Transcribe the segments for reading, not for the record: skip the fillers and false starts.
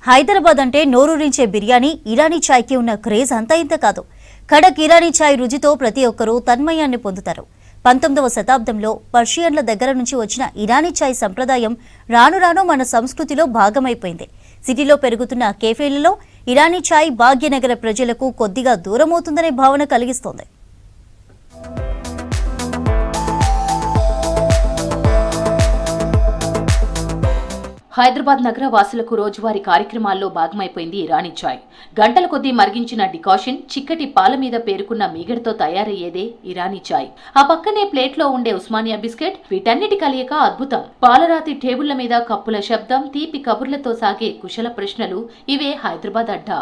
హైదరాబాద్ అంటే నోరూరించే బిర్యానీ ఇరానీ చాయ్కి ఉన్న క్రేజ్ అంతా ఇంత కాదు. కడక్ ఇరానీ చాయ్ రుచితో ప్రతి ఒక్కరూ తన్మయాన్ని పొందుతారు. 19వ శతాబ్దంలో పర్షియన్ల దగ్గర నుంచి వచ్చిన ఇరానీ చాయ్ సంప్రదాయం రాను రాను మన సంస్కృతిలో భాగమైపోయింది. సిటీలో పెరుగుతున్న కేఫేలలో ఇరానీ చాయ్ భాగ్యనగర ప్రజలకు కొద్దిగా దూరమవుతుందనే భావన కలిగిస్తోంది. హైదరాబాద్ నగర వాసులకు రోజువారీ కార్యక్రమాల్లో భాగమైపోయింది ఇరానీ చాయ్. గంటల కొద్దీ మరిగించిన డికాషన్, చిక్కటి పాల మీద పేరుకున్న మీగడతో తయారయ్యేదే ఇరానీ చాయ్. ఆ పక్కనే ప్లేట్లో ఉండే ఉస్మానియా బిస్కెట్, వీటన్నిటి కలయిక అద్భుతం. పాలరాతి టేబుళ్ల మీద కప్పుల శబ్దం, తీపి కబుర్లతో సాగే కుశల ప్రశ్నలు, ఇవే హైదరాబాద్ అడ్డా.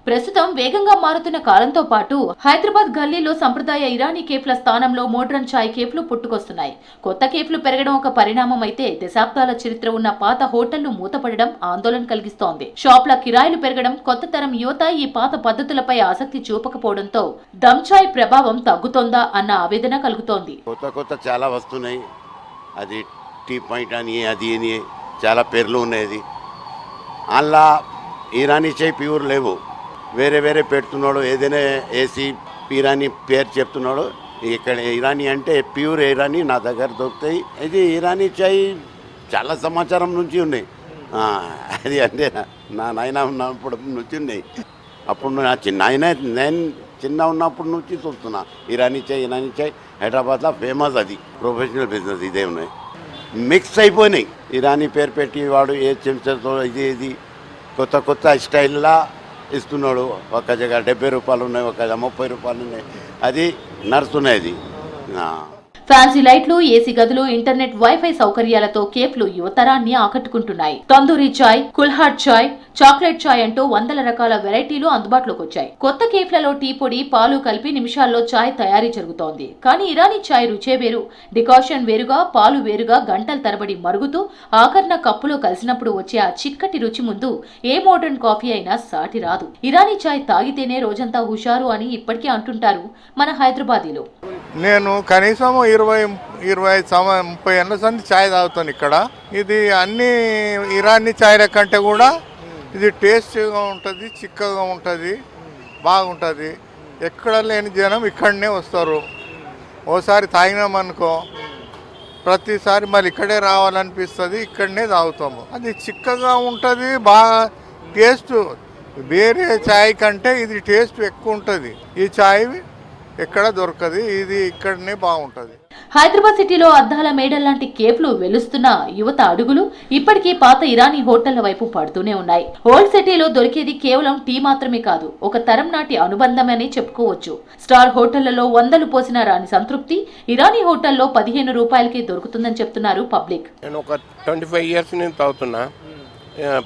ప్రస్తుతం వేగంగా మారుతున్న కాలంతో పాటు హైదరాబాద్ గల్లీలో సంప్రదాయ ఇరానీ కేఫ్ల స్థానంలో మోడ్రన్ చాయ్ కేఫ్లు పుట్టుకొస్తున్నాయి. కొత్త కేఫ్లు పెరగడం ఒక పరిణామం అయితే, దశాబ్దాల చరిత్ర ఉన్న పాత హోటళ్లు మూతపడడం ఆందోళన కలిగిస్తోంది. షాప్ల కిరాయిలు పెరగడం, కొత్త తరం యువత ఈ పాత పద్ధతులపై ఆసక్తి చూపకపోవడంతో దమ్ చాయ్ ప్రభావం తగ్గుతోందా అన్న ఆవేదన కలుగుతోంది. కొత్త చాలా వస్తున్నాయి. అది టీ పాయింట్ అని అది చాలా పేర్లు ఉన్నాయి. అలా ఇరానీ చాయ్ ప్యూర్ లేవు, వేరే పెడుతున్నాడు. ఏదైనా ఏసీ ఇరానీ పేరు చెప్తున్నాడు. ఇక్కడ ఇరానీ అంటే ప్యూర్ ఇరానీ నా దగ్గర దొరుకుతాయి. ఇది ఇరానీ చాయ్ చాలా సమాచారం నుంచి ఉన్నాయి. అది అంటే నా నాయన ఉన్నప్పటి నుంచి ఉన్నాయి. అప్పుడు నేను చిన్న ఉన్నప్పటి నుంచి చూస్తున్నా ఇరానీ చాయ్ హైదరాబాద్లో ఫేమస్. అది ప్రొఫెషనల్ బిజినెస్ ఇదే ఉన్నాయి. మిక్స్ అయిపోయినాయి. ఇరానీ పేరు పెట్టి వాడు ఏ చెంచాతో ఇది కొత్త స్టైల్లా ఇస్తున్నాడు. ఒక జగ 70 రూపాయలు ఉన్నాయి, ఒక 30 రూపాయలు ఉన్నాయి. అది నడుస్తున్నది. ఫ్యాన్సీ లైట్లు, ఏసీ గదులు, ఇంటర్నెట్, వైఫై సౌకర్యాలతో కేఫ్లు యువతరాన్ని ఆకట్టుకుంటున్నాయి. తందూరి చాయ్, కుల్హాట్ చాయ్, చాక్లెట్ చాయ్ అంటూ వందల రకాల వెరైటీలు అందుబాటులోకి వచ్చాయి. కొత్త కేఫ్లలో టీ పొడి, పాలు కలిపి నిమిషాల్లో చాయ్ తయారీ జరుగుతోంది. కానీ ఇరానీ చాయ్ రుచే వేరు. డికాషన్ వేరుగా, పాలు వేరుగా గంటల తరబడి మరుగుతూ ఆఖరణ కప్పులో కలిసినప్పుడు వచ్చే ఆ చిక్కటి రుచి ముందు ఏ మోడర్న్ కాఫీ అయినా సాటి రాదు. ఇరానీ చాయ్ తాగితేనే రోజంతా హుషారు అని ఇప్పటికే అంటుంటారు మన హైదరాబాదీలో. నేను కనీసం 20-30 ఏళ్ళ సంది ఛాయ్ తాగుతాను ఇక్కడ. ఇది అన్ని ఇరానీ ఛాయ్ కంటే కూడా ఇది టేస్ట్గా ఉంటుంది, చిక్కగా ఉంటుంది, బాగుంటుంది. ఎక్కడ లేని జనం ఇక్కడనే వస్తారు. ఓసారి తాగినామనుకో ప్రతిసారి మళ్ళీ ఇక్కడే రావాలనిపిస్తుంది. ఇక్కడనే తాగుతాము. అది చిక్కగా ఉంటుంది, బాగా టేస్ట్. వేరే ఛాయ్ కంటే ఇది టేస్ట్ ఎక్కువ ఉంటుంది. ఈ ఛాయ్ ఎక్కడ దొరకదు, ఇది ఇక్కడనే బాగుంటుంది. హైదరాబాద్ సిటీలో అద్దాల మేడల్ లాంటి కేఫ్లు వెలుస్తున్న యువత అడుగులు ఇప్పటికీ పాత ఇరానీ హోటళ్ల వైపు పడుతూనే ఉన్నాయి. ఓల్డ్ సిటీలో దొరికేది కేవలం టీ మాత్రమే కాదు, ఒక తరం నాటి అనుబంధం అని చెప్పుకోవచ్చు. స్టార్ హోటళ్లలో 100లు పోసిన రాని సంతృప్తి ఇరానీ హోటల్లో 15 రూపాయలకే దొరుకుతుందని చెప్తున్నారు పబ్లిక్. నేను ఒక 25 ఇయర్స్ నుంచి తాగుతున్నా.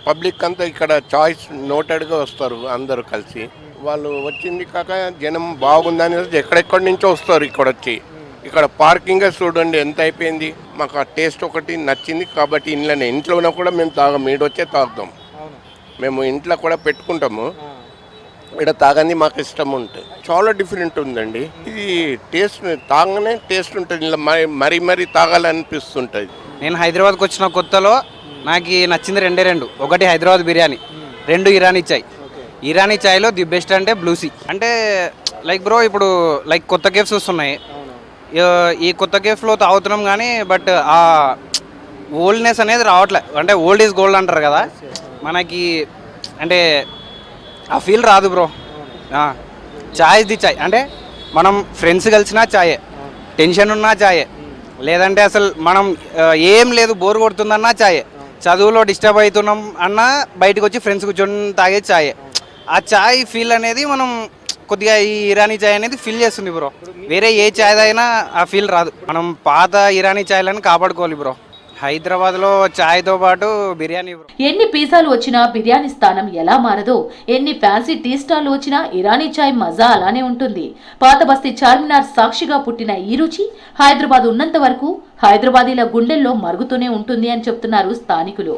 పబ్లిక్ అంతా ఇక్కడ చాయిస్ నోటెడ్గా వస్తారు. అందరూ కలిసి వాళ్ళు వచ్చింది కాక జనం బాగుందని ఎక్కడెక్కడి నుంచో వస్తారు. ఇక్కడ వచ్చి ఇక్కడ పార్కింగ్ చూడండి ఎంత అయిపోయింది. మాకు ఆ టేస్ట్ ఒకటి నచ్చింది కాబట్టి ఇంట్లోనే కూడా మేము తాగం, ఈడొచ్చే తాగుతాం. మేము ఇంట్లో కూడా పెట్టుకుంటాము. ఇక్కడ తాగంది మాకు ఇష్టం ఉంటుంది. చాలా డిఫరెంట్ ఉందండి. ఇది టేస్ట్ తాగనే టేస్ట్ ఉంటుంది. ఇలా మరీ తాగాలనిపిస్తుంటుంది. నేను హైదరాబాద్కి వచ్చిన కొత్తలో నాకు నచ్చింది రెండు. ఒకటి హైదరాబాద్ బిర్యానీ, 2 ఇరానీ చాయ్. ఇరానీ చాయ్లో ది బెస్ట్ అంటే బ్లూసీ. అంటే లైక్ బ్రో ఇప్పుడు లైక్ కొత్త కేఫ్స్ వస్తున్నాయి. ఈ కొత్త కేఫ్లో తాగుతున్నాం కానీ బట్ ఆ ఓల్డ్నెస్ అనేది రావట్లే. అంటే ఓల్డ్ ఈజ్ గోల్డ్ అంటారు కదా, మనకి అంటే ఆ ఫీల్ రాదు బ్రో. చాయ్ ది చాయ్. అంటే మనం ఫ్రెండ్స్ కలిసినా చాయే, టెన్షన్ ఉన్నా చాయే, లేదంటే అసలు మనం ఏం లేదు బోర్ కొడుతుందన్నా చాయే, చదువులో డిస్టర్బ్ అవుతున్నాం అన్నా బయటకు వచ్చి ఫ్రెండ్స్ కూర్చొని తాగే చాయే. ఆ చాయ్ ఫీల్ అనేది మనం కొద్దిగా ఈ ఇరానీ చాయ్ అనేది ఫీల్ చేస్తుంది బ్రో. వేరే ఏ చాయ్ అయినా ఆ ఫీల్ రాదు. మనం పాత ఇరానీ చాయ్లను కాపాడుకోవాలి బ్రో. హైదరాబాద్లో చాయ్తో పాటు బిర్యానీ బ్రో. ఎన్ని పిజ్జాలు వచ్చినా బిర్యానీ స్థానం ఎలా మారదో, ఎన్ని ఫ్యాన్సీ టీ స్టాల్లు వచ్చినా ఇరానీ చాయ్ మజా అలానే ఉంటుంది. పాత బస్తీ చార్మినార్ సాక్షిగా పుట్టిన ఈ రుచి హైదరాబాద్ ఉన్నంత వరకు హైదరాబాదీల గుండెల్లో మరుగుతూనే ఉంటుంది అని చెప్తున్నారు స్థానికులు.